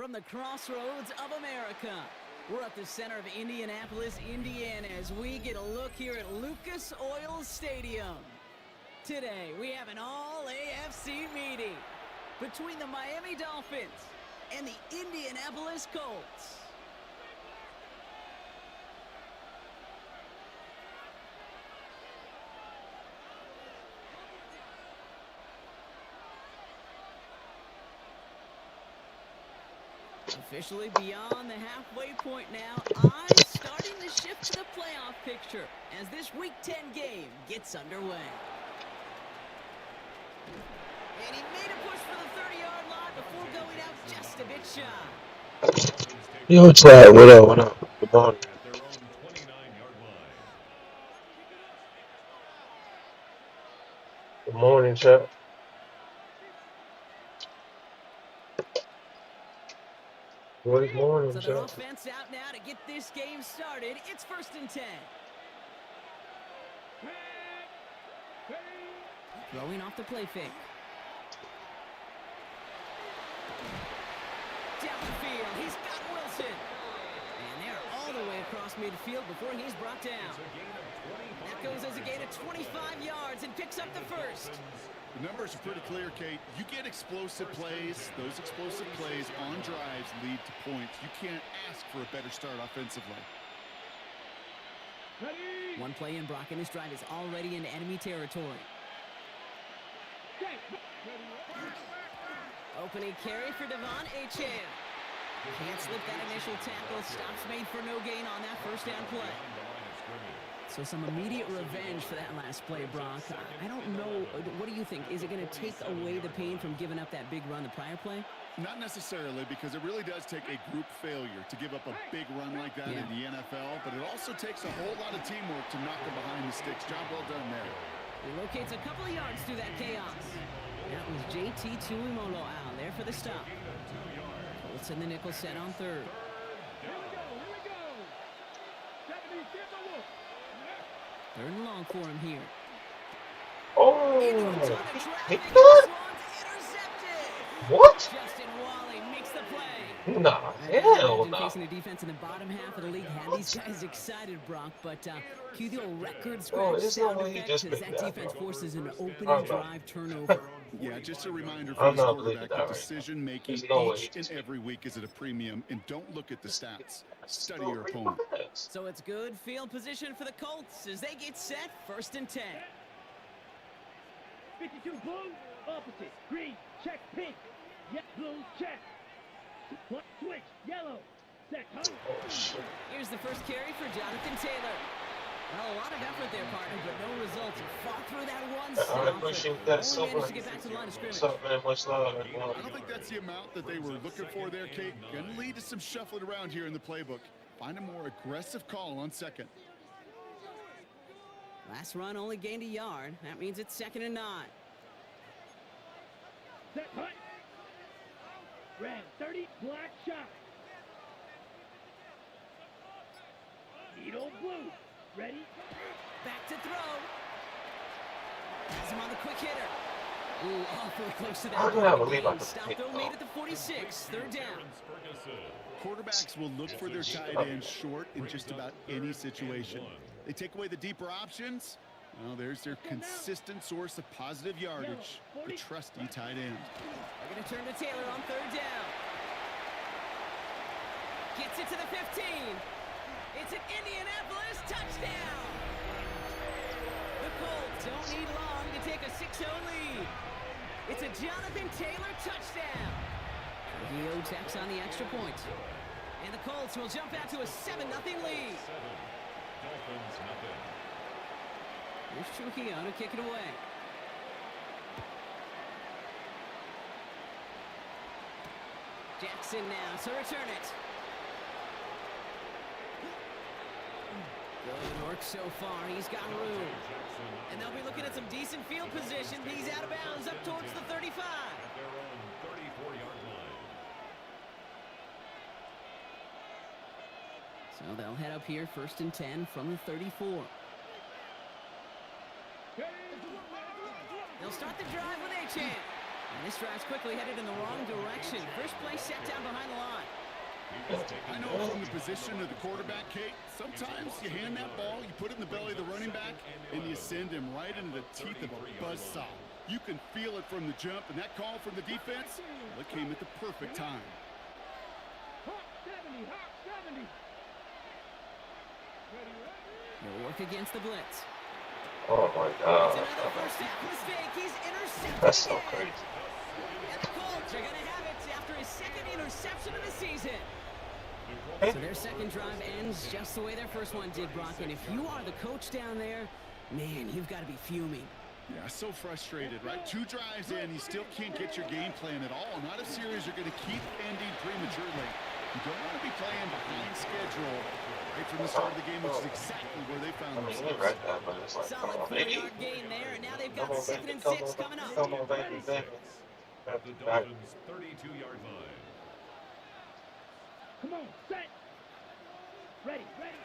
From the crossroads of America, we're at the center of Indianapolis, Indiana, as we get a look here at Lucas Oil Stadium. Today, we have an all-AFC meeting between the Miami Dolphins and the Indianapolis Colts. Officially beyond the halfway point now, eyes starting to shift to the playoff picture as this Week 10 game gets underway. And he made a push for the 30-yard line before going out just a bit shy. Yo, Chad, what up, what up? Good morning. Good morning, Chad. Good morning, So their Chad. offense out now to get this game started. It's 1st and 10. Throwing off the play fake. Down the field, he's got Wilson. And they're all the way across midfield before he's brought down. That goes as a gain of 25 yards and picks up the first. The numbers are pretty clear, Kate. You get explosive plays. Those explosive plays on drives lead to points. You can't ask for a better start offensively. One play in, Brock, and his drive is already into enemy territory. Opening carry for Devon Achane. Can't slip that initial tackle. Stops made for no gain on that first down play. So some immediate revenge for that last play, Brock. I don't know. What do you think? Is it going to take away the pain from giving up that big run the prior play? Not necessarily, because it really does take a group failure to give up a big run like that in the NFL, but it also takes a whole lot of teamwork to knock them behind the sticks. Job well done there. He locates a couple of yards through that chaos. That was JT Tuimoloau there for the stop. Colts in the nickel set on third. Third and long for him here. Oh, Intercepted. what? Justin Wally makes the play. Nah, hell no. Facing a defense in the bottom half of the league had these guys excited, Brock, but cue the old record scratch sound effect as that defense forces an opening drive turnover. Yeah, just a reminder for this quarterback that decision-making each and every week is at a premium, and don't look at the stats. Study your opponent. So it's good field position for the Colts as they get set, 1st and 10. 52 blue, opposite, green, check, pink, blue, check, switch, yellow, set, Here's the first carry for Jonathan Taylor. Well, a lot of effort there, partner, but no results. He fought through that one stop. Only managed to get back to the line of scrimmage. What's up, man? Much love. I don't think that's the amount that they were looking for there, Kate. Going to lead to some shuffling around here in the playbook. Find a more aggressive call on second. Last run only gained a yard. That means it's 2nd and 9. Set, punt. Red 30, black shot. Needle blue. Ready? Back to throw. Has him on the quick hitter. Ooh, awfully close to that. How did I believe I could Stop pick though, made off? at the 46. 3rd down. Quarterbacks will look for their tight end short in just about any situation. They take away the deeper options. Well, there's their consistent source of positive yardage, the trusty tight end. They're going to turn to Taylor on 3rd down. Gets it to the 15. It's an Indianapolis touchdown. The Colts don't need long to take a 6-0 lead. It's a Jonathan Taylor touchdown. Gio tacks on the extra point. And the Colts will jump out to a 7-0 lead. Here's Trujillo to kick it away. Jackson now to return it. Good work so far. He's got room. And they'll be looking at some decent field position. He's out of bounds up towards the 35. So they'll head up here, 1st and 10 from the 34. They'll start the drive with Achane. And this drive's quickly headed in the wrong direction. First play set down behind the line. I know from the position of the quarterback, Kate, sometimes you hand that ball, you put it in the belly of the running back, and you send him right into the teeth of a buzzsaw. You can feel it from the jump, and that call from the defense, well, it came at the perfect time. Hawk 70, Hawk 70. He'll work against the blitz. Oh my It's god. another first half mistake. He's intercepted That's so again. crazy. And the Colts are going to have it after his second interception of the season. Hey. So their second drive ends just the way their first one did, Brock. And if you are the coach down there, man, you've got to be fuming. Yeah, so frustrated, right? 2 drives in, you still can't get your game plan at all. Not a series you're going to keep ending prematurely. You don't want to be playing behind schedule right from the start of the game, which is exactly where they found I mean, you themselves. read that, but it's like, come Solid on, baby. 4-yard gain there, and now they've Come got on, 2nd baby. and Come 6 on, coming up. Come on, baby, baby. The Back. Dolphins' 32-yard line. Come on, set. Ready, ready.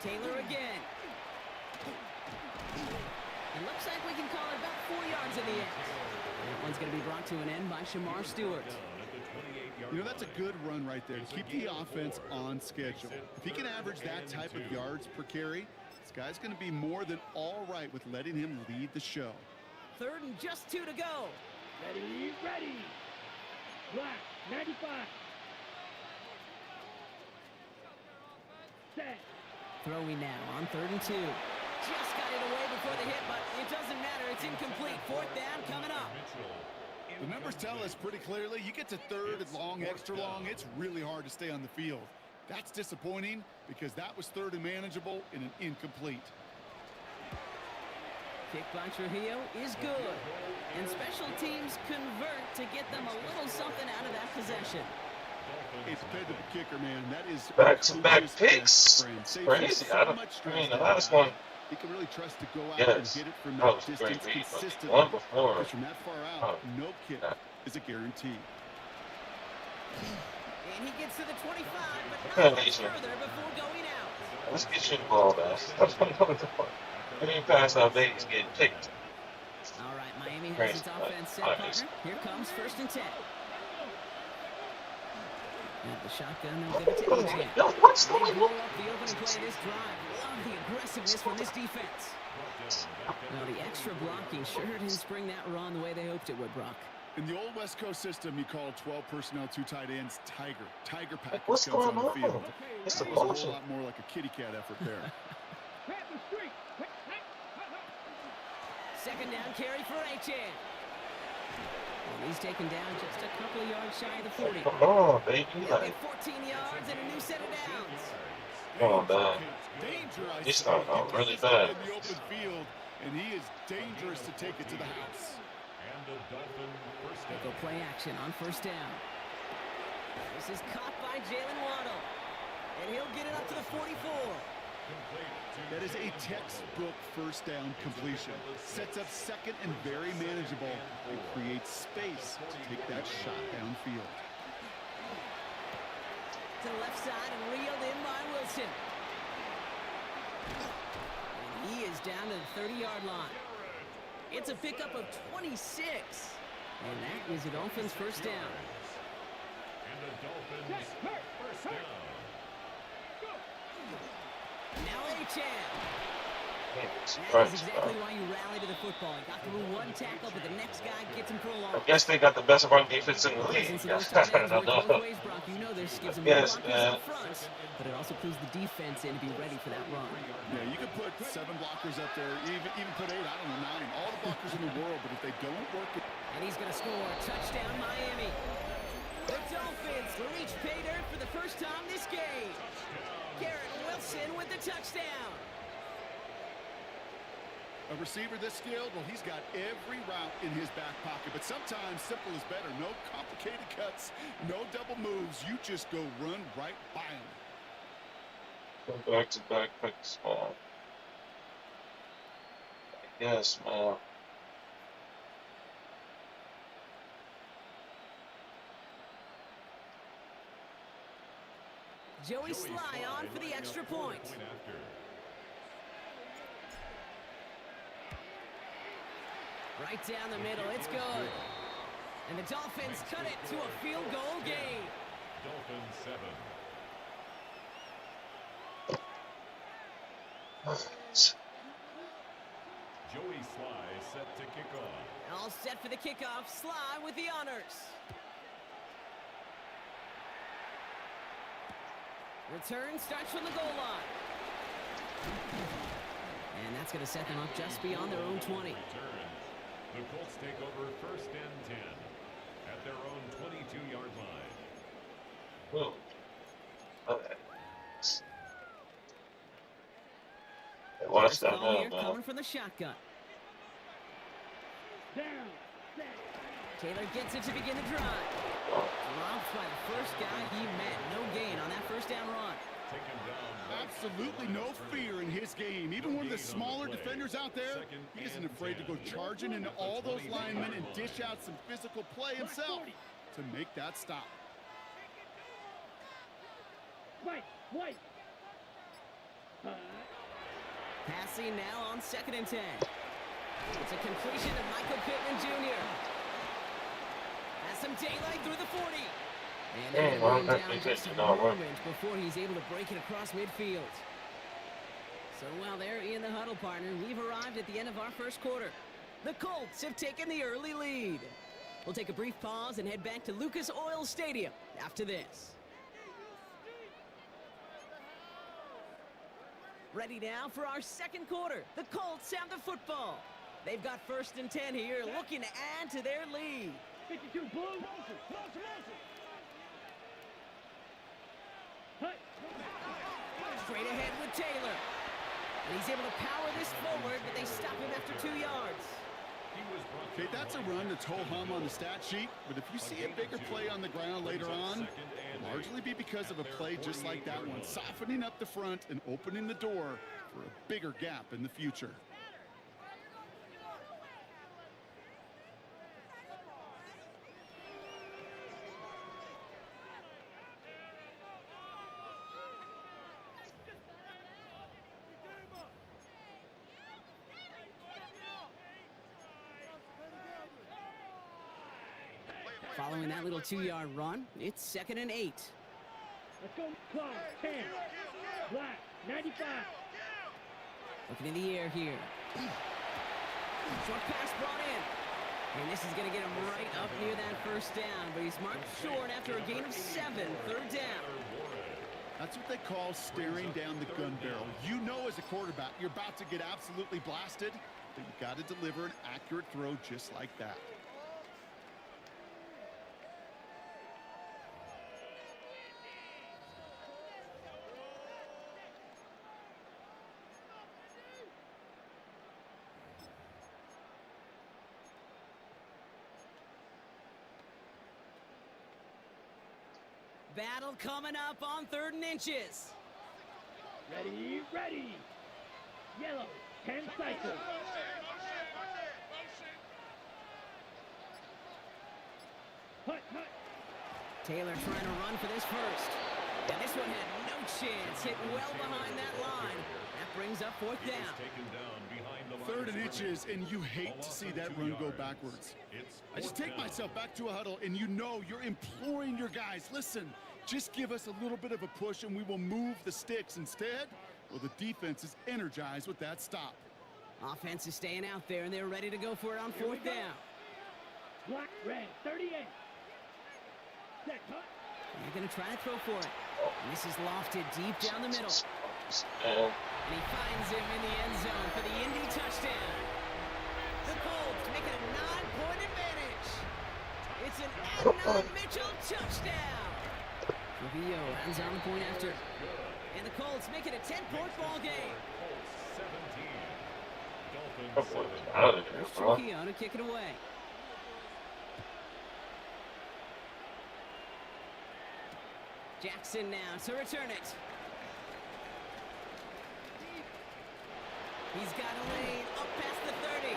Taylor again. It looks like we can call it about 4 yards in the end. That one's going to be brought to an end by Shamar Stewart. You know, that's a good run right there to keep the offense on schedule. If he can average that type of yards per carry, this guy's going to be more than all right with letting him lead the show. 3rd and just 2 to go. Ready, ready. Black, 95. Set. Throwing now on 3rd and 2. Just got it away before the hit, but it doesn't matter. It's incomplete. 4th down coming up. The numbers tell us pretty clearly, you get to 3rd and long, extra long, it's really hard to stay on the field. That's disappointing because that was 3rd and manageable in an incomplete. Kick by Trujillo is good. And special teams convert to get them a little something out of that possession. It's paid to the kicker, man. That is Back-to-back coach's picks. best friend. Saves Crazy. so much I stress mean, the to last that one, guy. He can really trust to go out yes, and hit it from that that was a great distance read, but the consistently. one before, Because from that far out, oh, no kick yeah. is a guarantee. And he gets to the 25, but Okay, not much Leisha. further before going out. let's get you the ball back. That's what I'm doing. Any pass out there, he's getting picked. All right, Miami has Crazy, its offense set, but partner. Here comes 1st and 10. At the shotgun, they'll give it to AJ. Yo, what's They going blow on? up the opening play of this drive. Love the aggressiveness from this defense. Well, the extra blocking sure didn't spring that run the way they hoped it would, Brock. In the old West Coast system, you call 12 personnel, 2 tight ends, Tiger. Tiger package What's comes going on the on? field. It's That a was a whole bullshit. lot more like a kitty cat effort there. Panther streak. 2nd down carry for Achan. And he's taken down just a couple of yards shy of the 40. Come on, baby. He'll Like, get 14 yards and a new set of downs. come on, man. Danger, I He say. started out He really takes this guy bad. in the open field, and he is dangerous to take it to the house. And the Dolphin first They'll go down. play action on 1st down. This is caught by Jalen Waddle. And he'll get it up to the 44. That is a textbook first down completion. Sets up 2nd and very manageable and creates space to take that shot downfield. To the left side and reeled in by Wilson. And he is down to the 30-yard line. It's a pickup of 26. And that is the Dolphins' 1st down. And the Dolphins first down. Now Achan. Man, That Christ, is bro. exactly why you rally to the football. He got through one tackle, but the next guy gets him for a I loss. guess they got the best run defense in the league. Presence of those tight ends I work don't both know. ways, Brock. You know this gives them Yes, more blockers man. up front, but it also clues the defense in to be ready for that run. Yeah, you can put 7 blockers up there, even put 8, I don't know, 9, all the blockers in the world, but if they don't work it, And he's going to score. Touchdown, Miami. The Dolphins reach pay dirt for the first time this game. Garrett Wilson with the touchdown. a receiver this skilled, well, he's got every route in his back pocket, but sometimes simple is better. No complicated cuts, no double moves. You just go run right by him. Go back to back, pick small. Yes, man. Joey Sly on for the extra point. Right down the middle. It's good. And the Dolphins cut it to a field goal game. Dolphins 7. Joey Sly set to kick off. All set for the kickoff. Sly with the honors. Return starts from the goal line. And that's going to set them up just beyond their own 20. Return. The Colts take over 1st and 10 at their own 22-yard line. Whoa. Okay. Watch First that ball now, here man. coming from the shotgun. Down, set. Taylor gets it to begin the drive. Dropped by the first guy he met. No gain on that first down run. Taken down. Absolutely no fear in his game. Even one of the smaller defenders out there, he isn't afraid to go charging into all those linemen and dish out some physical play himself to make that stop. White. Passing now on 2nd and 10. It's a completion to Michael Pittman Jr. Has some daylight through the 40. And then well, down that makes just it a not work. moment before he's able to break it across midfield. So while they're in the huddle, partner, we've arrived at the end of our first quarter. The Colts have taken the early lead. We'll take a brief pause and head back to Lucas Oil Stadium after this. Ready now for our second quarter. The Colts have the football. They've got 1st and 10 here, looking to add to their lead. 52 blue. Hut. Straight ahead with Taylor. And he's able to power this forward, but they stop him after 2 yards. Okay, that's a run that's ho-hum on the stat sheet, but if you see a bigger play on the ground later on, it'll largely be because of a play just like that one, softening up the front and opening the door for a bigger gap in the future. Following that little 2-yard run, it's 2nd and 8. Let's go. Clock. 10. Black. 95. Looking in the air here. Short pass brought in. And this is going to get him right up near that first down, but he's marked short after a gain of 7, 3rd down. That's what they call staring down the gun barrel. You know as a quarterback, you're about to get absolutely blasted, but you got to deliver an accurate throw just like that. Battle coming up on 3rd and inches. Ready. Yellow. 10 cycles. Hut. Taylor trying to run for this first. And this one had no chance. Hit well behind that line. That brings up 4th down. Taken down behind the line 3rd and of inches, and you hate to see that run go backwards. I just take myself back to a huddle, and you know you're imploring your guys, listen, just give us a little bit of a push, and we will move the sticks. Instead, well, the defense is energized with that stop. Offense is staying out there, and they're ready to go for it on 4th down. Black. Red. 38. Set. Hut. They're going to try to throw for it. And this is lofted deep down the middle. And And he finds him in the end zone for the Indy touchdown. The Colts make it a 9-point advantage. It's an Adnan Mitchell touchdown. Trujillo hands on the point after. And the Colts make it a 10-point ball game. 17. Dolphins couple 7. out of there, There's bro. Trujillo to kick it away. Jackson now to return it. He's got a lane up past the 30.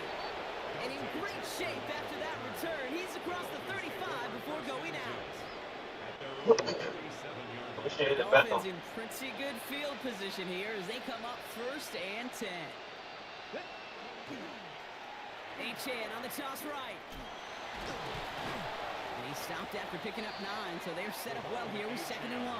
And in great shape after that return. He's across the 35 before going out. Appreciate it, Dolphins Bethel. in pretty good field position here as they come up 1st and 10. Achane on the toss right. stopped after picking up 9, so they're set up well here with 2nd and 1.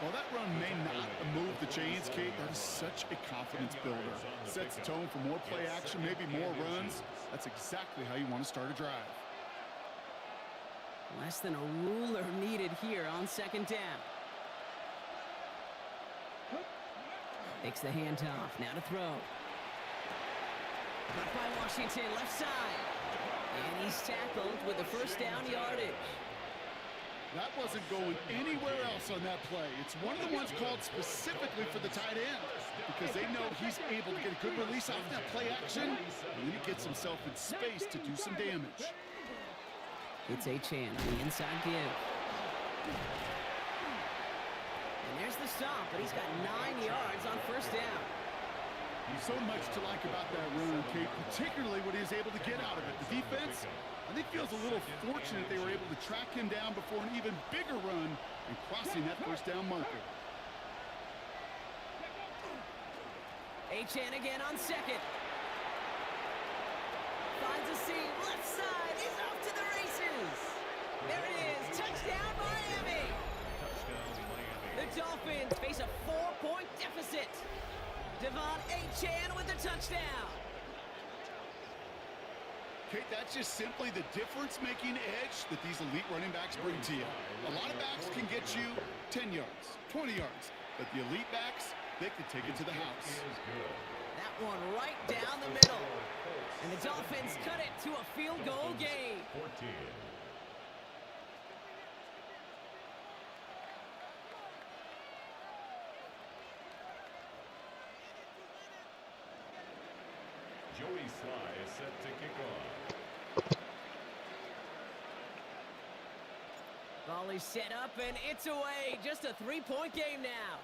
Well, that run may not move the chains, Kate. That is such a confidence builder. Sets the tone for more play action, maybe more runs. That's exactly how you want to start a drive. Less than a ruler needed here on 2nd down. Takes the handoff. Now to throw. Cut by Washington, left side. And he's tackled with the first down yardage. That wasn't going anywhere else on that play. It's one of the ones called specifically for the tight end because they know he's able to get a good release off that play action, and then he gets himself in space to do some damage. It's Achane on the inside give. And there's the stop, but he's got 9 yards on first down. So much to like about that run, Kate, particularly what he was able to get out of it. The defense, I think, feels a little fortunate they were able to track him down before an even bigger run and crossing that first down marker. Achane again on 2nd. Finds a seam, left side, he's off to the races. There it is, touchdown Miami. The Dolphins face a 4-point deficit. Devon Achane with the touchdown. Kate, that's just simply the difference-making edge that these elite running backs bring to you. A lot of backs can get you 10 yards, 20 yards, but the elite backs, they can take it to the house. That one right down the middle. And the Dolphins cut it to a field goal game. 14. Joey Sly is set to kick off. Ball is set up and it's away. Just a 3-point game now.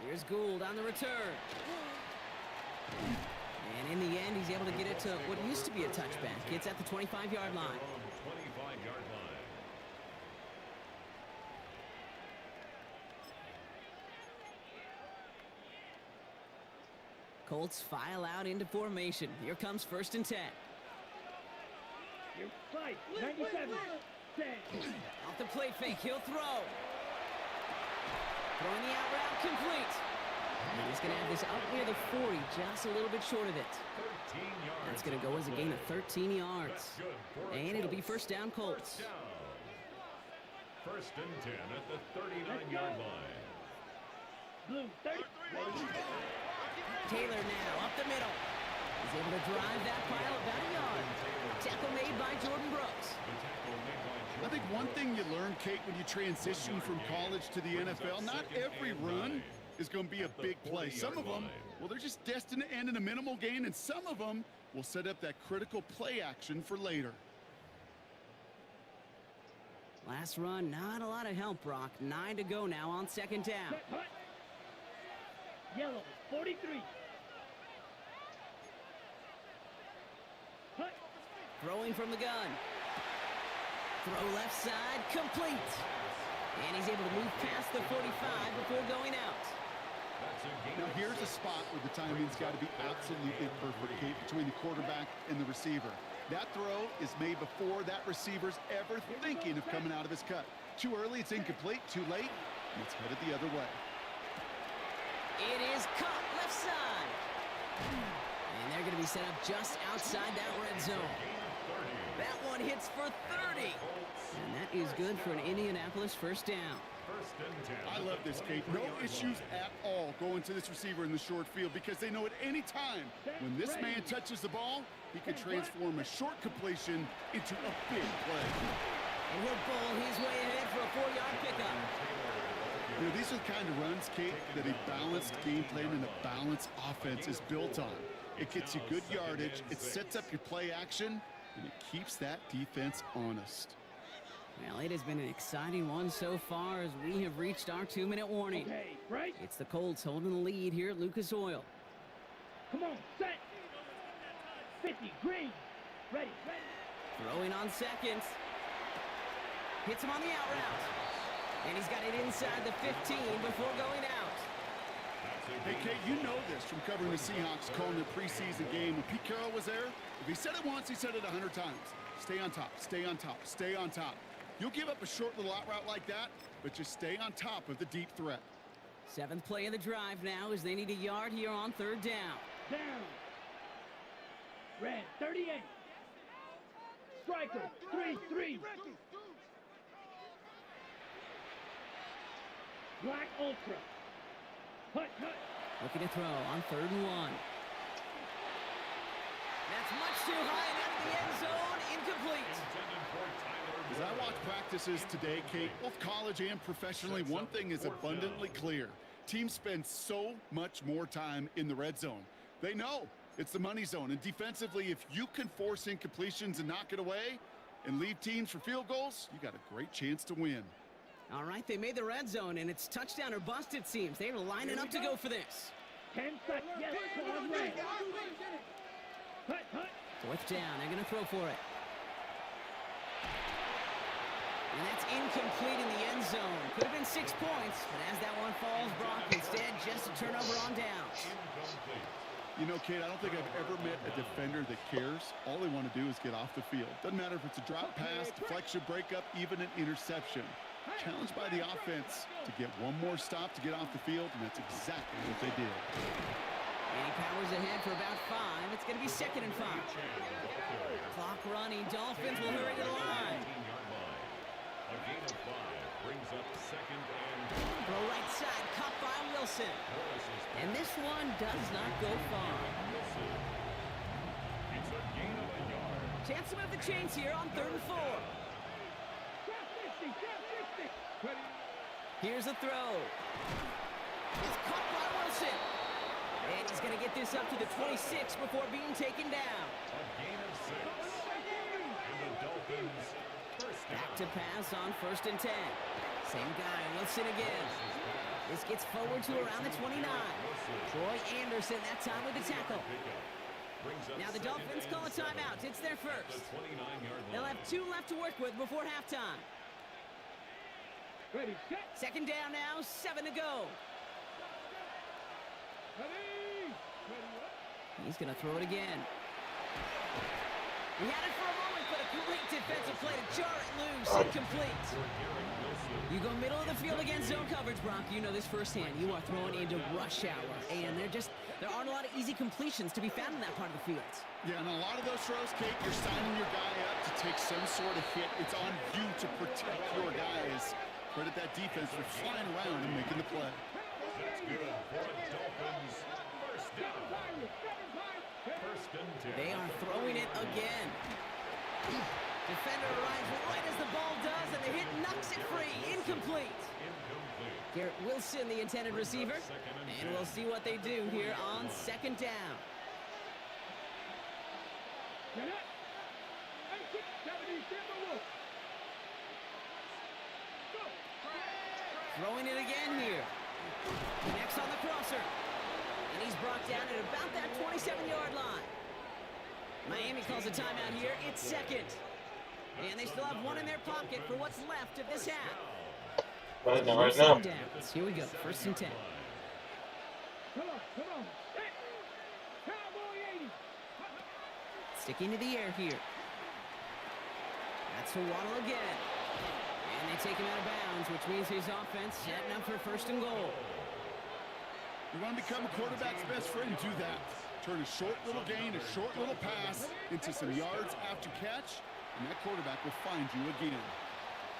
Here's Gould on the return. And in the end, he's able to get it to what used to be a touchback. It's at the 25-yard line. 25-yard line. Colts file out into formation. Here comes 1st and 10. Your fight, 97. 10. Off the play fake, he'll throw. Throwing the out route complete. And he's going to have this up near the 40, just a little bit short of it. 13 yards. That's going to go as a gain of 13 yards. And it'll be first down Colts. First and 10 at the 39-yard line. Blue, 30. Taylor now up the middle. He's able to drive that pile about a yard. Tackle made by Jordan Brooks. I think one thing you learn, Kate, when you transition from college to the NFL, not every run is going to be a big play. Some of them, well, they're just destined to end in a minimal gain, and some of them will set up that critical play action for later. Last run, not a lot of help, Brock. 9 to go now on 2nd down. Hut. Yellow, 43. Hut. Throwing from the gun. Throw left side, complete. And he's able to move past the 45 before going out. Now here's a spot where the timing's got to be absolutely perfect, Kate, between the quarterback and the receiver. That throw is made before that receiver's ever thinking of coming out of his cut. Too early, it's incomplete. Too late, it's headed the other way. It is caught left side. And they're going to be set up just outside that red zone. That one hits for 30. And that is good for an Indianapolis first down. First and 10. I love this, Kate. No issues at all going to this receiver in the short field because they know at any time when this man touches the ball, he can transform a short completion into a big play. And he'll bowl his way ahead for a 4-yard pickup. You know, these are the kind of runs, Kate, that a balanced game plan and a balanced offense is built on. It gets you good yardage, it sets up your play action, and it keeps that defense honest. Well, it has been an exciting one so far as we have reached our 2-minute warning. Okay, right. It's the Colts holding the lead here at Lucas Oil. Come on, set. 50, green. Ready. Throwing on 2nd. Hits him on the out route. And he's got it inside the 15 before going out. Hey, Kate, you know this from covering the Seahawks, calling the preseason game. When Pete Carroll was there, if he said it once, he said it 100 times. Stay on top, stay on top, stay on top. You'll give up a short little out route like that, but just stay on top of the deep threat. 7th play of the drive now as they need a yard here on 3rd down. Down. Red, 38. Striker, 3-3. Black Ultra. Hut, hut. Looking to throw on 3rd and 1. That's much too high and out of the end zone. Incomplete. As I watch practices today, Kate, both college and professionally, one thing is abundantly clear. Teams spend so much more time in the red zone. They know it's the money zone. And defensively, if you can force incompletions and knock it away and leave teams for field goals, you got a great chance to win. All right, they made the red zone, and it's touchdown or bust, it seems. They were lining up to go for this. 10 seconds. Yes, clause red. Hut, hut. 4th down. They're going to throw for it. And that's incomplete in the end zone. Could have been 6 points, but as that one falls, Brock, instead just a turnover on downs. You know, Kate, I don't think I've ever met a defender that cares. All they want to do is get off the field. Doesn't matter if it's a drop pass, deflection, breakup, even an interception. Challenged by the offense to get one more stop to get off the field, and that's exactly what they did. And he powers ahead for about 5. It's going to be 2nd and 5. Clock running. Dolphins will hurry to the line. A gain of 5 brings up 2nd and Throw right side, caught by Wilson. And this one does not go far. it's a gain of a yard. Chance to move the chains here on 3rd and 4. Here's a throw. It's caught by Wilson. And he's going to get this up to the 26 before being taken down. A gain of 6. And the Dolphins first down. Back to pass on 1st and 10. Same guy, Wilson again. This gets forward to around the 29. Troy Anderson that time with the tackle. Now the Dolphins call a timeout. It's their first. They'll have 2 left to work with before halftime. Ready, set. 2nd down now, 7 to go. Ready. He's going to throw it again. He had it for a moment, but a great defensive play to jar it loose. Incomplete. You go middle of the field against zone coverage, Brock. You know this firsthand. You are throwing into rush hour, and there aren't a lot of easy completions to be found in that part of the field. Yeah, and a lot of those throws, Kate, you're signing your guy up to take some sort of hit. It's on you to protect your guys. Credit that defense for flying around and making the play. That's good for the Dolphins. First down. 1st and 10. They are throwing it again. Defender arrives right as the ball does, and the hit knocks it free. Incomplete. Garrett Wilson, the intended receiver. And we'll see what they do here on 2nd down. Throwing it again here. Connects on the crosser. And he's brought down at about that 27-yard line. Miami calls a timeout here. It's 2nd. And they still have 1 in their pocket for what's left of this half. Right now. Downs. Here we go. 1st and 10. Come on. Set. Cowboy 80. Sticking to the air here. That's to Waddle again. And they take him out of bounds, which means his offense setting up for 1st and goal. You want to become a quarterback's best friend, do that. Turn a short little gain, a short little pass into some yards after catch, and that quarterback will find you again.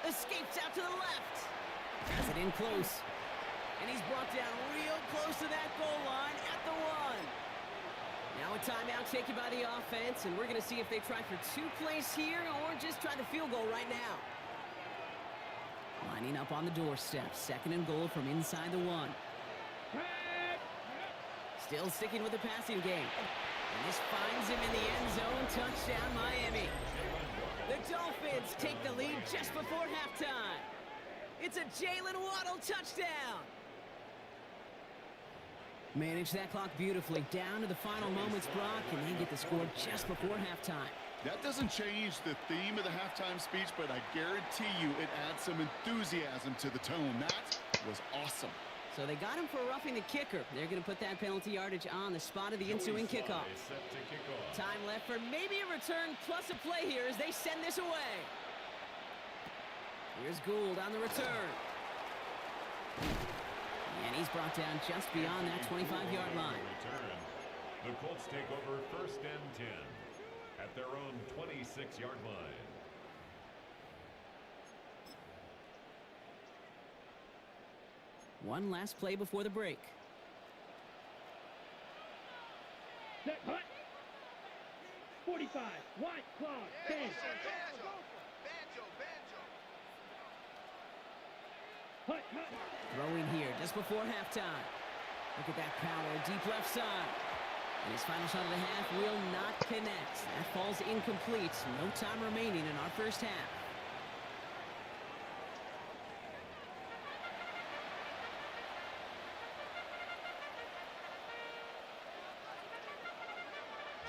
Escapes out to the left. Has it in close. And he's brought down real close to that goal line at the 1. Now a timeout taken by the offense, and we're going to see if they try for 2 plays here or just try the field goal right now. Lining up on the doorstep. 2nd and goal from inside the 1. Still sticking with the passing game. And this finds him in the end zone. Touchdown, Miami. The Dolphins take the lead just before halftime. It's a Jalen Waddle touchdown. Manage that clock beautifully. Down to the final moments, Brock, and they get the score just before halftime. That doesn't change the theme of the halftime speech, but I guarantee you it adds some enthusiasm to the tone. That was awesome. So they got him for roughing the kicker. They're going to put that penalty yardage on the spot of the ensuing Joey kickoff. Sly set to kick off. Time left for maybe a return plus a play here as they send this away. Here's Gould on the return. And he's brought down just beyond that 25-yard line. Return. The Colts take over 1st and 10 at their own 26-yard line. One last play before the break. Set, hut. 45. Wide, clock, 10. Hut, hut. Throwing here just before halftime. Look at that power, deep left side. And his final shot of the half will not connect. That falls incomplete. No time remaining in our first half.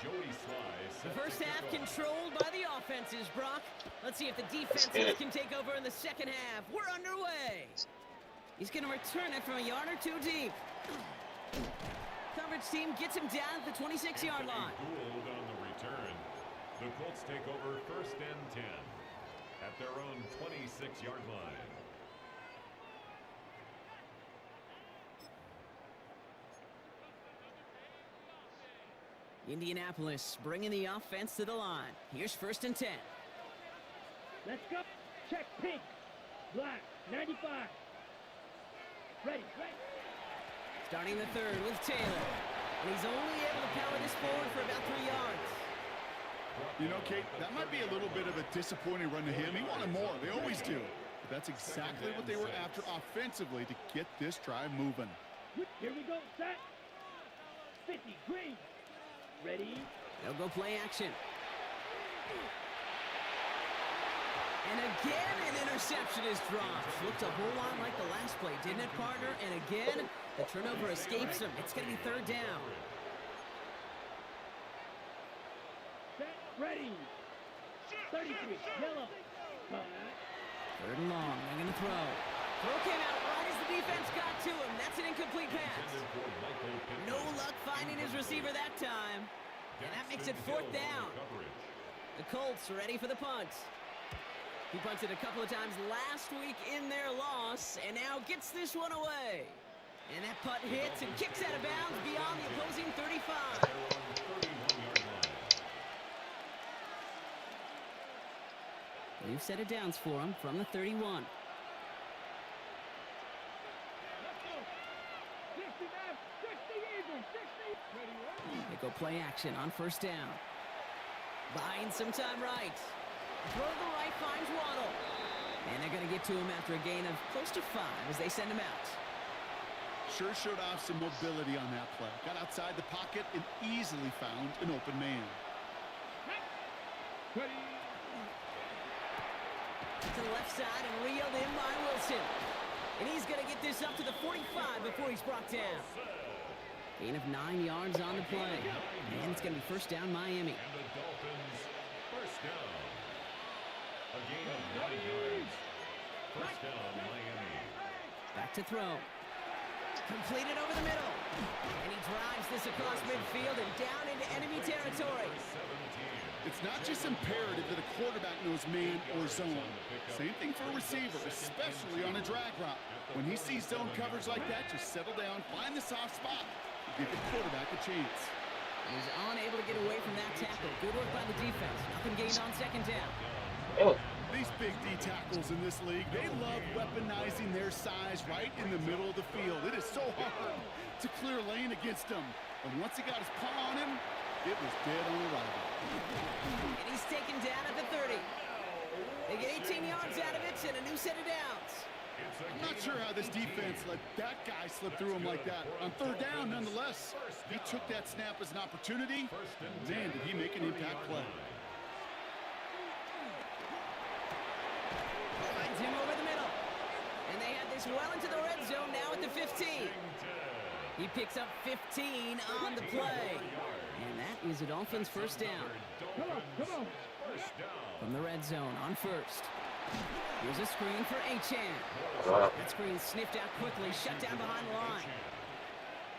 Joey Sly The set first to half kick off. controlled by the offenses, Brock. Let's see if the defenses can take over in the second half. We're underway. He's going to return it from a yard or two deep. Coverage team gets him down at the 26-yard line. Gould on the return. The Colts take over 1st and 10 at their own 26-yard line. Indianapolis bringing the offense to the line. Here's 1st and 10. Let's go. Check pink. Black, 95. Ready, ready. Starting the third with Taylor. And he's only able to power this forward for about 3 yards. You know, Kate, that might be a little bit of a disappointing run to him. He wanted more. They always do. But that's exactly what they were after offensively to get this drive moving. Here we go. Set. 50. Green. Ready. They'll go play action. And again, an interception is dropped. Looked a whole lot like the last play, didn't it, partner? And again, the turnover escapes him. It's going to be 3rd down. Set. Ready. 33. Yellow. Cut. 3rd and long. They're going to throw. Throw came out right as the defense got to him. That's an incomplete pass. Intended for Michael Pittman. No luck finding his receiver that time. And that makes it 4th down. Coverage. The Colts are ready for the punt. He punted a couple of times last week in their loss, and now gets this one away. And that punt hits and kicks out of bounds beyond the opposing 35. Their own 31-yard line. New set of downs for him from the 31. Let's go. 60 left. 60 Eagles. 60. Ready, ready. They go play action on 1st down. Buying some time right. Throw to the right finds Waddle. And they're going to get to him after a gain of close to 5 as they send him out. Sure showed off some mobility on that play. Got outside the pocket and easily found an open man. Ready. To the left side and reeled in by Wilson. And he's going to get this up to the 45 before he's brought down. Gain of 9 yards on the play. And it's going to be 1st down Miami. And the Dolphins 1st down. A gain of 9 yards. 1st down Miami. Back to throw. Completed over the middle. And he drives this across midfield and down into enemy territory. 17. It's not just imperative that a quarterback knows man or zone. Same thing for a receiver, especially on a drag route. When he sees zone coverage like that, just settle down, find the soft spot, and give the quarterback a chance. He's unable to get away from that tackle. Good work by the defense. Nothing gained on 2nd down. Oh, These big D tackles in this league, they love weaponizing their size right in the middle of the field. It is so hard to clear lane against them. And once he got his paw on him, it was dead on arrival. And he's taken down at the 30. They get 18 yards out of it and a new set of downs. I'm not sure how this defense let that guy slip through him like that. On 3rd down, nonetheless, he took that snap as an opportunity. Man, did he make an impact play. Finds him over the middle. And they have this well into the red zone now at the 15. He picks up 15 on the play. And that is a Dolphins 1st down. Come on, come on. First down. From the red zone on 1st. Here's a screen for Achan. That screen sniffed out quickly, shut down behind the line.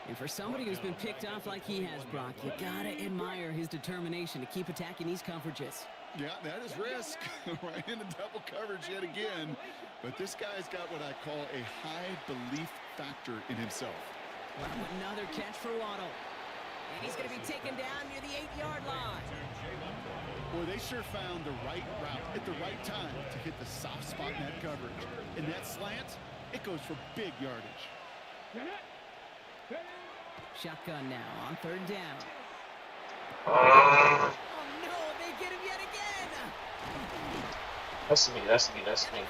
And for somebody who's been picked off like he has, Brock, you gotta admire his determination to keep attacking these coverages. Yeah, that is risk. Right into double coverage yet again. But this guy's got what I call a high belief factor in himself. Wow, another catch for Waddle. And he's going to be taken down near the 8-yard line. Boy, they sure found the right route at the right time to hit the soft spot in that coverage. And that slant, it goes for big yardage. Shotgun now on 3rd down. Uh, Oh, no, they get him yet again. that's me. And the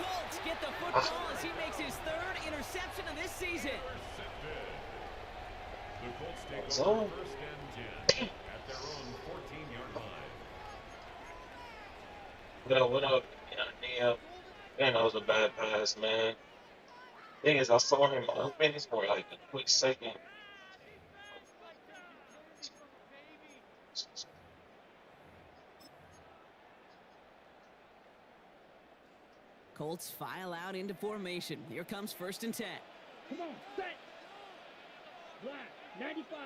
Colts get the football as he makes his 3rd interception of this season. The Colts take So- over 1st and 10 at their own 14-yard line. What up? Man, that was a bad pass, man. Thing is, I saw him. I mean, it's for like a quick second. Colts file out into formation. Here comes 1st and 10. Come on, set. Black, 95.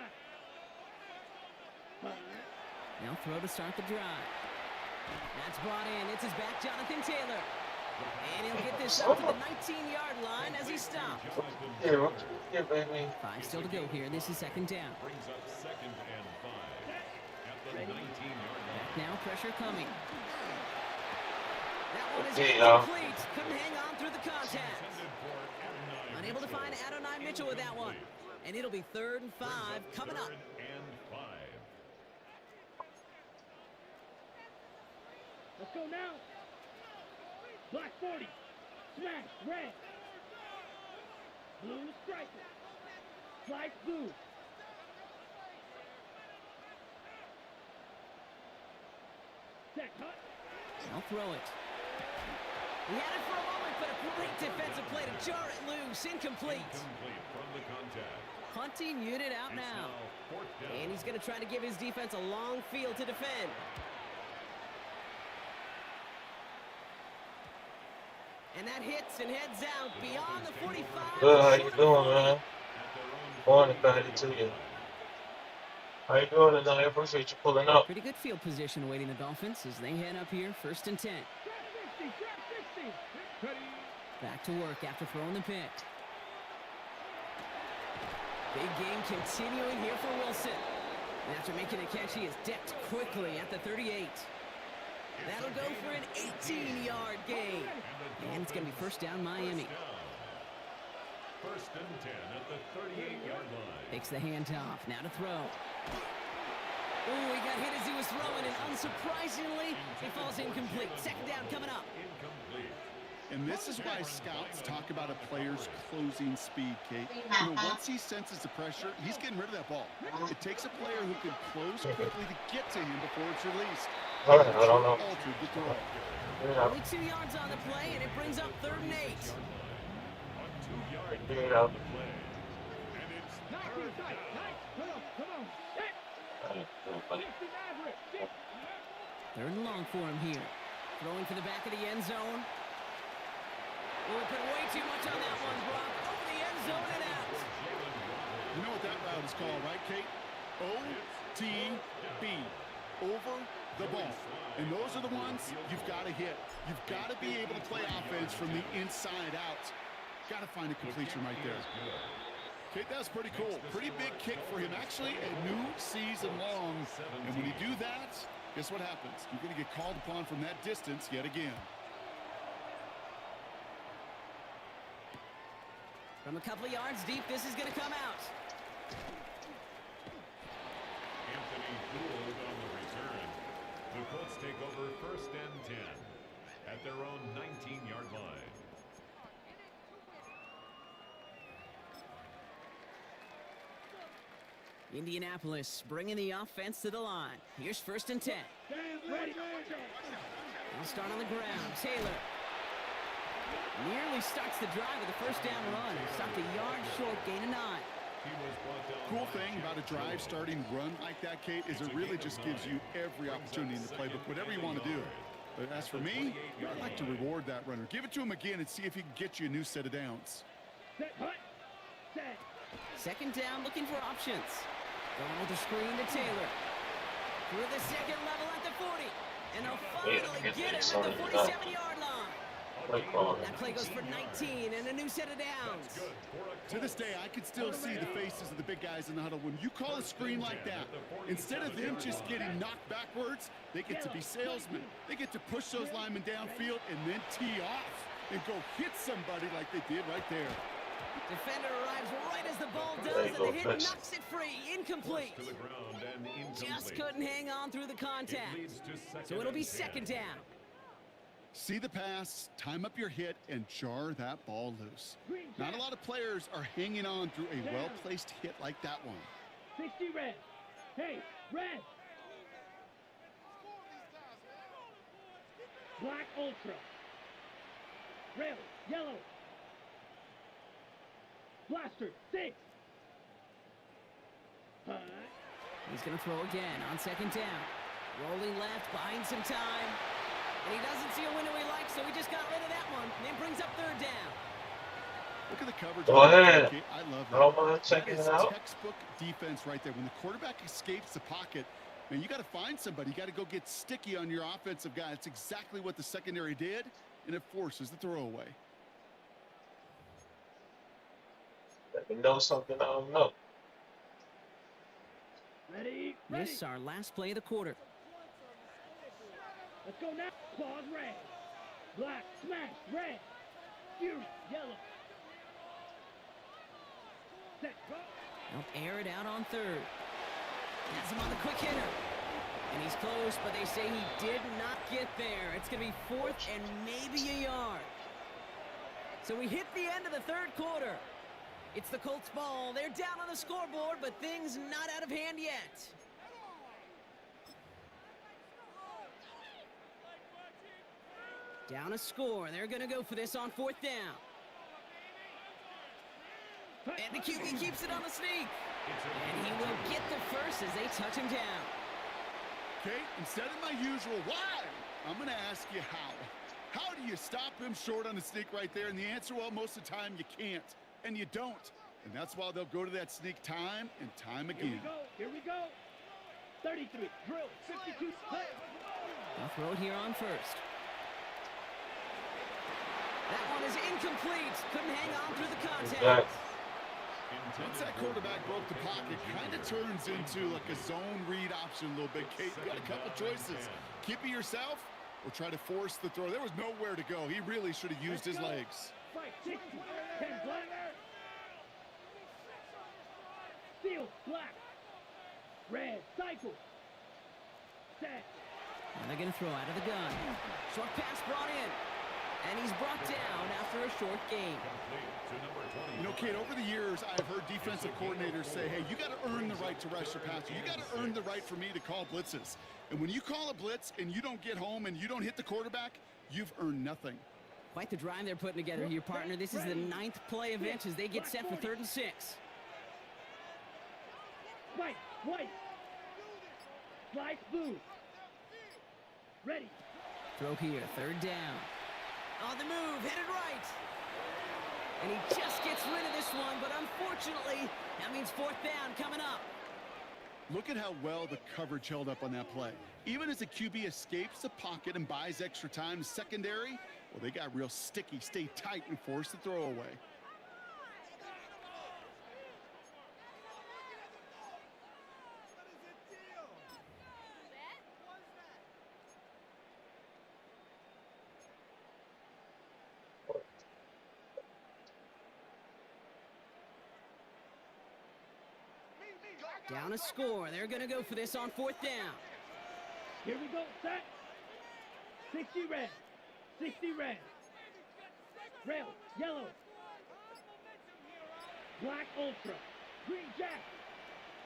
Now throw to start the drive. That's brought in. It's his back, Jonathan Taylor. And he'll get this up to the 19-yard line as he stopped. Yeah, baby. 5 still to go here. This is 2nd down. Brings up 2nd and 5 at the 19-yard line. Now pressure coming. That one is Okay, incomplete. Couldn't hang on through the contact. Intended for Adonai Unable to find Adonai Mitchell with that one. And it'll be 3rd and 5 coming up. 3rd and 5. Let's go now. Black 40. Smash, red. Blue striker. Slice blue. Set, cut. I'll throw it. He had it for a moment, but a great defensive play to jar it loose. Incomplete. Incomplete from the contact. Punting unit out It's now. 4th down. And he's going to try to give his defense a long field to defend. And that hits and heads out beyond the 45. Good, how you doing, man? Morning, back to you. How you doing tonight? I appreciate you pulling up. Pretty good field position awaiting the Dolphins as they head up here, 1st and 10. Trap 60, trap 60. Ready. Back to work after throwing the pick. Big game continuing here for Wilson. And after making a catch, he is decked quickly at the 38. That'll go for an 18-yard gain. And it's going to be 1st down Miami. 1st and 10 at the 38-yard line. Takes the handoff. Now to throw. Ooh, he got hit as he was throwing, and unsurprisingly, it falls incomplete. 2nd down coming up. Incomplete. And this is why scouts talk about a player's closing speed, Kate. You know, once he senses the pressure, he's getting rid of that ball. It takes a player who can close quickly to get to him before it's released. I don't know. Altered the throw. Yeah, Only 2 yards on the play, and it brings up 3rd and 8. On 2 yards Yeah. of the play. And it's Nice, tight, tight. Come on. Set. buddy. 60, Maverick. 3rd and long for him here. Throwing for the back of the end zone. Oh, put way too much on that one, Brock. Over the end zone and out. You know what that route is called, right, Kate? OTB. Over the ball. And those are the ones you've got to hit. You've got to be able to play offense from the inside out. Got to find a completion right there. Kate, that's pretty cool. Pretty big kick for him. Actually, a new season long. And when you do that, guess what happens? You're going to get called upon from that distance yet again. From a couple of yards deep, this is going to come out. Anthony Gould on the return. The Colts take over 1st and 10 at their own 19-yard line. Indianapolis bringing the offense to the line. Here's 1st and 10. Ready. They'll start on the ground. Taylor nearly starts the drive with a 1st down run. Stopped a yard short, gain of 9. He was brought down. Cool thing about a drive starting run like that, Kate, is it really just gives you every opportunity in the playbook, whatever you want to do. But as for me, I'd like to reward that runner. Give it to him again and see if he can get you a new set of downs. Set, hut, set. Second down, looking for options. Going with the screen to Taylor. Through the second level at the 40. And they'll finally get him at the 47-yard line. That play goes for 19 and a new set of downs. To this day, I can still see the faces of the big guys in the huddle. When you call a screen like that, instead of them just getting knocked backwards, they get to be salesmen. They get to push those linemen downfield and then tee off and go hit somebody like they did right there. Defender arrives right as the ball does, and the hit knocks it free. Incomplete. To the ground and incomplete. Just couldn't hang on through the contact. It leads to second So it'll be and 10. second down. See the pass, time up your hit, and jar that ball loose. Not a lot of players are hanging on through a well-placed hit like that one. 60 red. Hey, red. Black ultra. Red, yellow. Blaster, 6. Hut. He's going to throw again on second down. Rolling left, buying some time. And he doesn't see a window he likes, so he just got rid of that one. And then brings up third down. Look at the coverage. Go ahead. I love I don't that. mind checking That is it out. textbook defense right there. When the quarterback escapes the pocket, man, you got to find somebody. You got to go get sticky on your offensive guy. That's exactly what the secondary did, and it forces the throwaway. Let me know something I don't know. Ready, ready. This is our last play of the quarter. Let's go now. Claws, red. Black, smash, red. Fury, yellow. Set, go. They'll air it out on third. Has him on the quick hitter. And he's close, but they say he did not get there. It's going to be fourth and maybe a yard. So we hit the end of the third quarter. It's the Colts ball. They're down on the scoreboard, but things not out of hand yet. Down a score. They're going to go for this on fourth down. And the QB keeps it on the sneak. And he will get the first as they touch him down. Okay, instead of my usual why, I'm going to ask you how. How do you stop him short on the sneak right there? And the answer, well, most of the time you can't, and you don't. And that's why they'll go to that sneak time and time Here we again. go. Here we go. 33. Drill. 52. Play. They'll throw it here on first. That one is incomplete. Couldn't hang on through the contact. Once that quarterback broke the pocket, kind of turns into like a zone read option a little bit. Kate, you got a couple choices. Keep it yourself or try to force the throw. There was nowhere to go. He really should have used his legs. Fight. 60. 10 black. Steel. Black. Red. Cycle. Set. And they're going to throw out of the gun. Short pass brought in. And he's brought down after a short gain. You know, Kate, over the years, I've heard defensive coordinators say, hey, you got to earn the right to rush your passer. You got to earn the right for me to call blitzes. And when you call a blitz and you don't get home and you don't hit the quarterback, you've earned nothing. Quite the drive they're putting together here, partner. This is the 9th play of inches. They get set for 3rd and 6. White. White. Slice blue. Ready. Throw here, 3rd down. On the move, headed right. And he just gets rid of this one, but unfortunately, that means 4th down coming up. Look at how well the coverage held up on that play. Even as the QB escapes the pocket and buys extra time, secondary, well, they got real sticky, stay tight, and force the throw away. Down a score. They're going to go for this on 4th down. Here we go. Set. 60 red. 60 red. Red. Yellow. Black ultra. Green jack.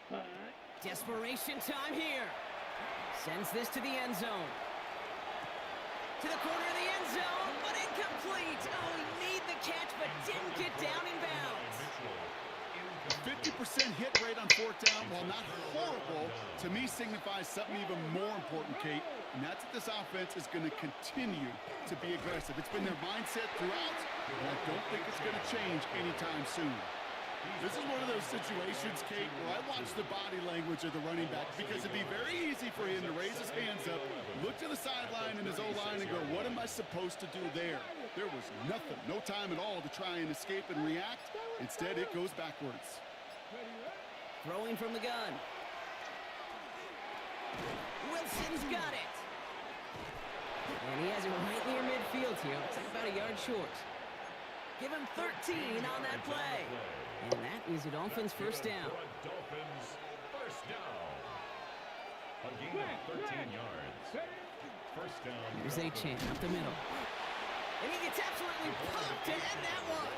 Hut. Desperation time here. Sends this to the end zone. To the corner of the end zone, but incomplete. Oh, he made the catch, but didn't get down in bounds. 50% hit rate on 4th down, while not horrible, to me signifies something even more important, Kate. And that's what this offense is going to continue to be aggressive. It's been their mindset throughout, and I don't think it's going to change anytime soon. This is one of those situations, Kate, where I watch the body language of the running back because it'd be very easy for him to raise his hands up, look to the sideline in his O-line and go, what am I supposed to do there? There was nothing, no time at all to try and escape and react. Instead, it goes backwards. Throwing from the gun. Wilson's got it. And he has it right near midfield here. Looks like about a yard short. Give him 13 on that play. And that is a Dolphins first down. Dolphins first down. A gain of 13 yards. First down. Here's Achane up the middle. And he gets absolutely popped to end that one.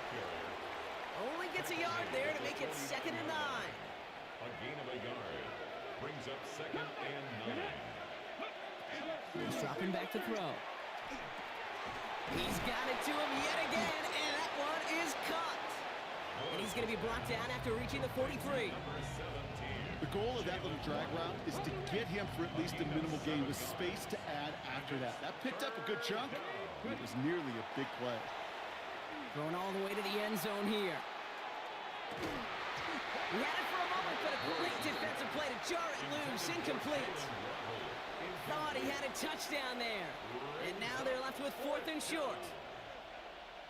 Only gets a yard there to make it 2nd and 9. A gain of a yard. Brings up 2nd and 9. He's dropping back to throw. He's got it to him yet again, and that one is caught. And he's going to be brought down after reaching the 43. The goal of that little drag route is to get him for at least a minimal gain with space to add after that. That picked up a good chunk, and it was nearly a big play. Thrown all the way to the end zone here. He had it for a moment, but a great defensive play to jar it loose. Incomplete. Thought he had a touchdown there. And now they're left with 4th and short.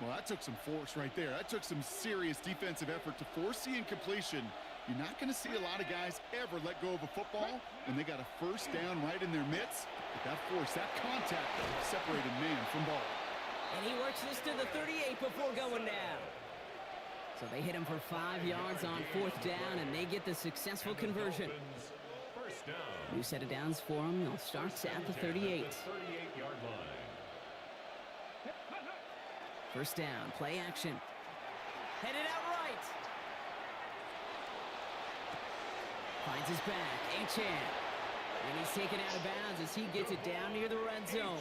Well, that took some force right there. That took some serious defensive effort to force the incompletion. You're not going to see a lot of guys ever let go of a football when they got a first down right in their midst. But that force, that contact, separated man from ball. And he works this to the 38 before going down. So they hit him for 5 yards on 4th down, and they get the successful conversion. First down. New set of downs for them. They'll start at the 38. 38-yard line. First down, play action. Headed out right. Finds his back, Achane. And he's taken out of bounds as he gets it down near the red zone.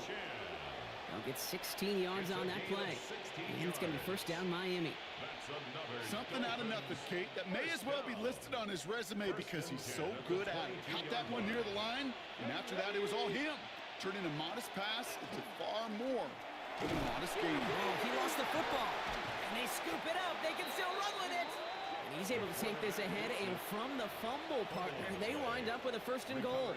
They'll get 16 yards on that play. And it's going to be first down Miami. Something out of nothing, Kate, that may as well be listed on his resume because he's so good at it. Caught that one near the line, and after that, it was all him. Turning a modest pass into far more than a modest gain. Oh, he lost the football. And they scoop it up. They can still run with it. And he's able to take this ahead, and from the fumble partner, they wind up with a 1st and goal.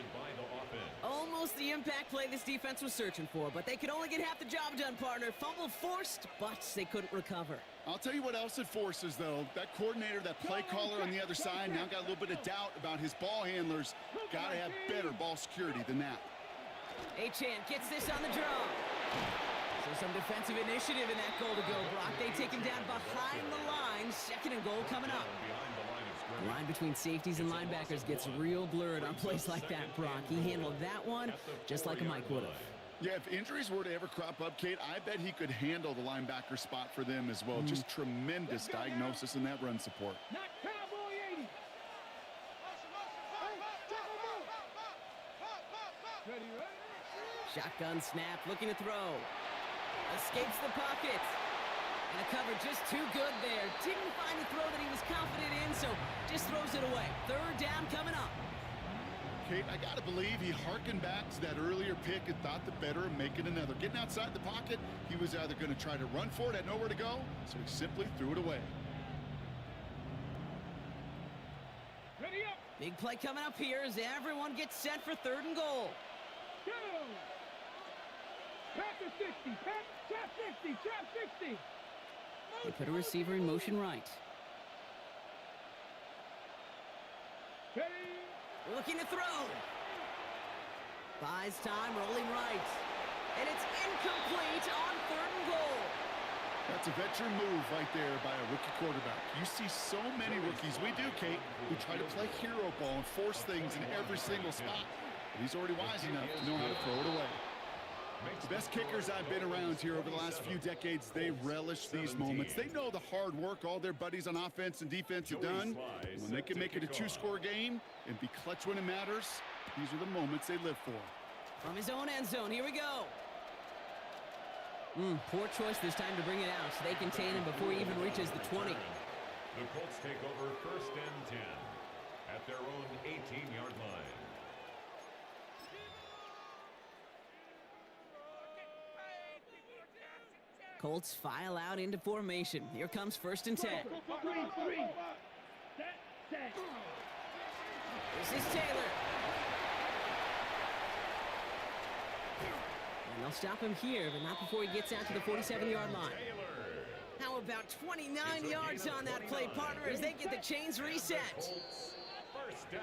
Almost the impact play this defense was searching for, but they could only get half the job done, partner. Fumble forced, but they couldn't recover. I'll tell you what else it forces, though. That coordinator, that play caller on the other side, now got a little bit of doubt about his ball handlers. Got to have better ball security than that. Achane gets this on the draw. So some defensive initiative in that goal to go, Brock. They take him down behind the line. 2nd and goal coming up. The line between safeties and linebackers gets real blurred on plays like that, Brock. He handled that one just like a Mike would have. Yeah, if injuries were to ever crop up, Kate, I bet he could handle the linebacker spot for them as well. Just tremendous diagnosis in that run support. Not Cowboy 80. Ready, ready? Shotgun snap, looking to throw. Escapes the pocket. And a cover just too good there. Didn't find the throw that he was confident in, so just throws it away. 3rd down coming up. Kate, I got to believe he harkened back to that earlier pick and thought the better of making another. Getting outside the pocket, he was either going to try to run for it, had nowhere to go, so he simply threw it away. Ready up. Big play coming up here as everyone gets set for 3rd and goal. Go. Pass to 60. Pass. Trap 60. Trap 60. They put a receiver in motion right. Ready. Looking to throw. Buys time, rolling right. And it's incomplete on 3rd and goal. That's a veteran move right there by a rookie quarterback. You see so many rookies, we do, Kate, who try to play hero ball and force things in every single spot. But he's already wise enough to know how to throw it away. The best kickers I've been around here over the last few decades, they relish these moments. They know the hard work all their buddies on offense and defense have done. And when they can make it a 2-score game and be clutch when it matters, these are the moments they live for. From his own end zone, here we go. Poor choice this time to bring it out. They contain him before he even reaches the 20. The Colts take over 1st and 10 at their own 18-yard line. Colts file out into formation. Here comes 1st and 10. 3-3. Set. This is Taylor. And they'll stop him here, but not before he gets out to the 47-yard line. How about 29 yards on that play, partner, as they get the chains reset? First down.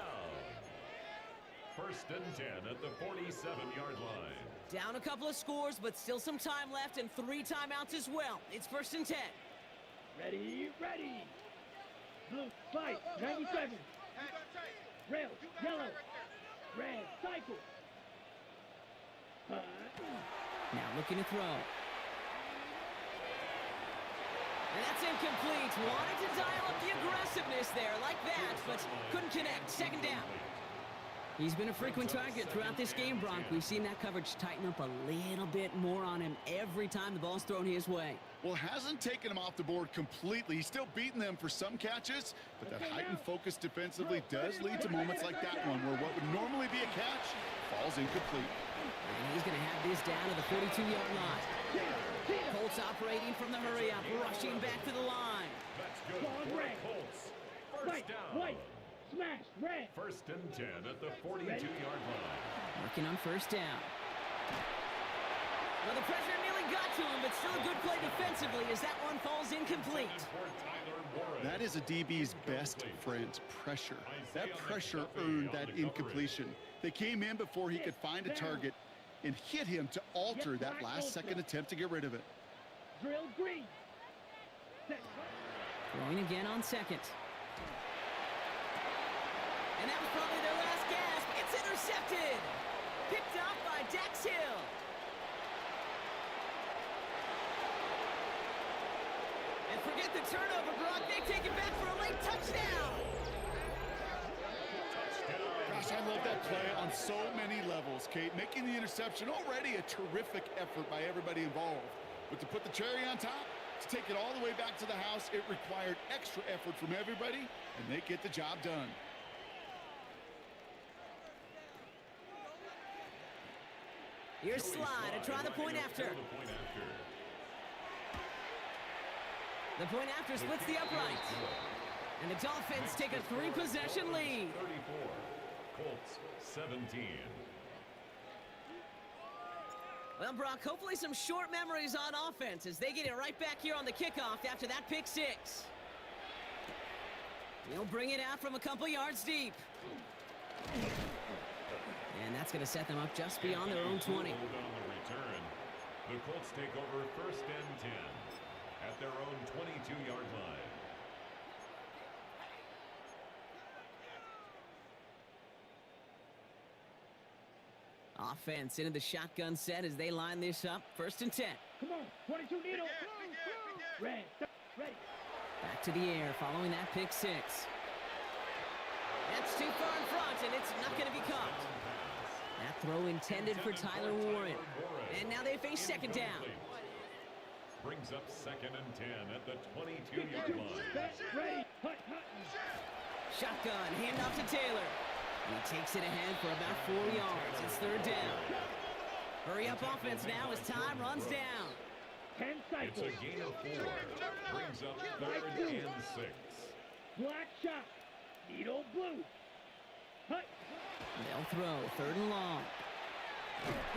1st and 10 at the 47-yard line. Down a couple of scores, but still some time left and 3 timeouts as well. It's 1st and 10. Ready. Blue, fight, 97. Rail, yellow. Red, cycle. Now looking to throw. And that's incomplete. Wanted to dial up the aggressiveness there like that, but couldn't connect. 2nd down. He's been a frequent target throughout this game, Bronk. We've seen that coverage tighten up a little bit more on him every time the ball's thrown his way. Well, hasn't taken him off the board completely. He's still beating them for some catches, but that heightened focus defensively does lead to moments like that one where what would normally be a catch falls incomplete. And he's going to have this down to the 42-yard line. Colts operating from the hurry-up, rushing back to the line. That's good for the Colts. First down. White, smash, red. 1st and 10 at the 42-yard line. Working on 1st down. Well, the pressure nearly got to him, but still a good play defensively as that one falls incomplete. That is a DB's best friend, pressure. That pressure earned that incompletion. They came in before he could find a target and hit him to alter that last-second attempt to get rid of it. Drill green. Throwing again on 2nd. And that was probably their last gasp. It's intercepted. Picked up by Dax Hill. And forget the turnover, Brock. They take it back for a late touchdown. Gosh, I love that play on so many levels, Kate. Making the interception already a terrific effort by everybody involved. But to put the cherry on top, to take it all the way back to the house, it required extra effort from everybody, and they get the job done. Here's Slide to try the point after. The point after splits the upright. And the Dolphins take a 3-possession lead. 34. Colts 17. Well, Brock, hopefully some short memories on offense as they get it right back here on the kickoff after that pick 6. He'll bring it out from a couple yards deep. And that's going to set them up just beyond their own 20. On the return, the Colts take over 1st and 10 at their own 22-yard line. Offense into the shotgun set as they line this up. 1st and 10. Come on, 22 needle. Red, ready. Back to the air following that pick 6. That's too far in front, and it's not going to be caught. That throw intended for Tyler Warren. And now they face 2nd down. Brings up 2nd and 10 at the 22-yard line. Ready, hut. Shotgun, handoff to Taylor. He takes it ahead for about 4 yards. It's 3rd down. Hurry up offense now as time runs down. 10 It's cycles. a gain of 4. Brings up 3rd and 6. Black shot. Needle blue. Hut. They'll throw 3rd and long.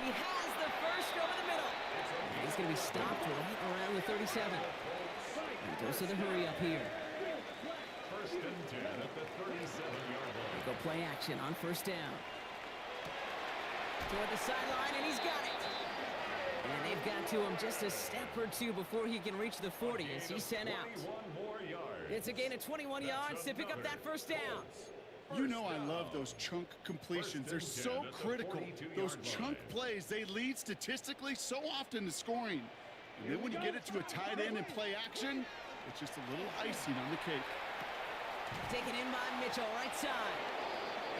He has the first over the middle. And he's going to be stopped right around the 37. He goes to the hurry up here. 1st and 10 at the 37-yard line. They go play action on 1st down. Toward the sideline, and he's got it. And they've got to him just a step or two before he can reach the 40 as he's sent out. 21 more yards. It's a gain of 21 yards to pick up that 1st down. You know I love those chunk completions. They're so critical. Those chunk plays, they lead statistically so often to scoring. And then when you get it to a tight end and play action, it's just a little icing on the cake. Taken in by Mitchell, right side.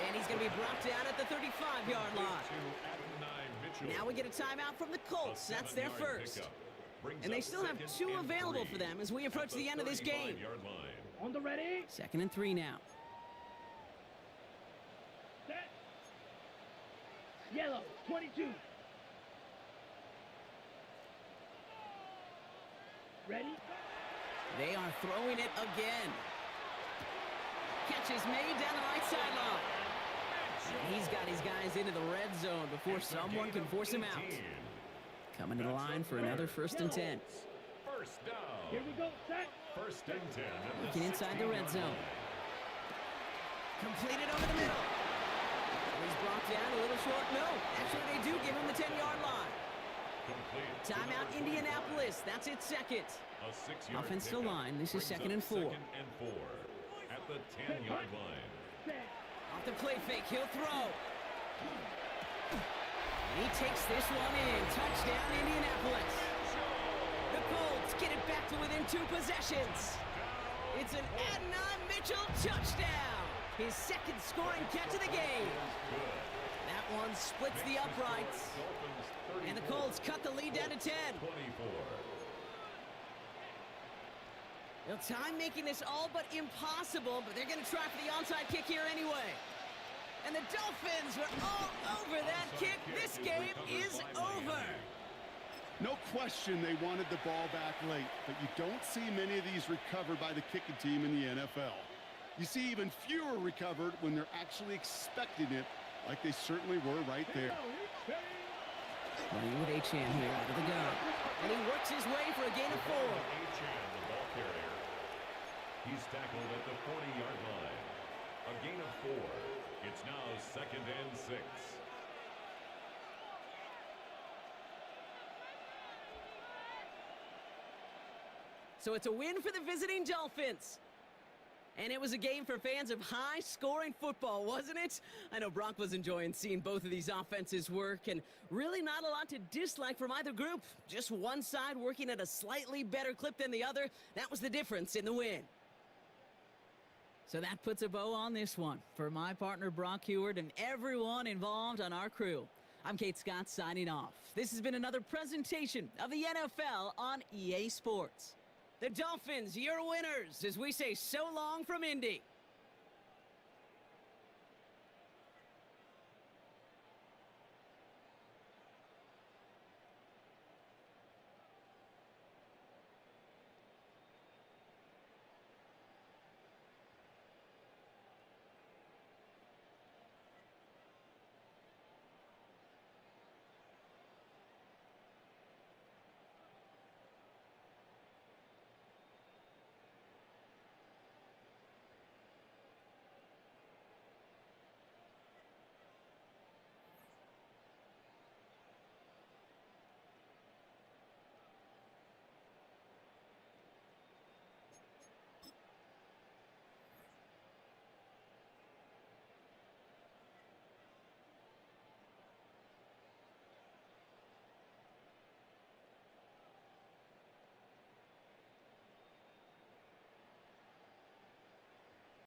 And he's going to be brought down at the 35-yard line. Now we get a timeout from the Colts. That's their first. And they still have 2 available for them as we approach the end of this game. On the ready. 2nd and 3 now. Set. Yellow, 22. Ready? They are throwing it again. Catch is made down the right sideline. He's got his guys into the red zone before someone can force him out. Coming to the line for another 1st and 10. First down. Here we go, set. First and 10. at Looking inside the red 16-yard zone. line. Completed over the middle. He's brought down a little short. No, actually they do give him the 10-yard line. Complete. Timeout Indianapolis. That's its second. A 6-yard Offensive pickup line. This is brings 2nd up and 4. 2nd and 4 at the 10-yard line. Set. Off the play fake, he'll throw. And he takes this one in. Touchdown, Indianapolis. The Colts get it back to within 2 possessions. It's an Adonai Mitchell touchdown. His 2nd scoring catch of the game. That one splits the uprights. And the Colts cut the lead down to 10. 24. Well, time making this all but impossible, but they're going to try for the onside kick here anyway. And the Dolphins are all over that kick. This game is over. No question they wanted the ball back late, but you don't see many of these recovered by the kicking team in the NFL. You see even fewer recovered when they're actually expecting it, like they certainly were right there. Running with Achane here out of the gun. And he works his way for a gain of 4. Achane, the ball carrier. He's tackled at the 40-yard line. A gain of 4. It's now 2nd and 6. So it's a win for the visiting Dolphins. And it was a game for fans of high-scoring football, wasn't it? I know Brock was enjoying seeing both of these offenses work, and really not a lot to dislike from either group. Just one side working at a slightly better clip than the other. That was the difference in the win. So that puts a bow on this one. For my partner Brock Huard and everyone involved on our crew, I'm Kate Scott signing off. This has been another presentation of the NFL on EA Sports. The Dolphins, your winners, as we say so long from Indy.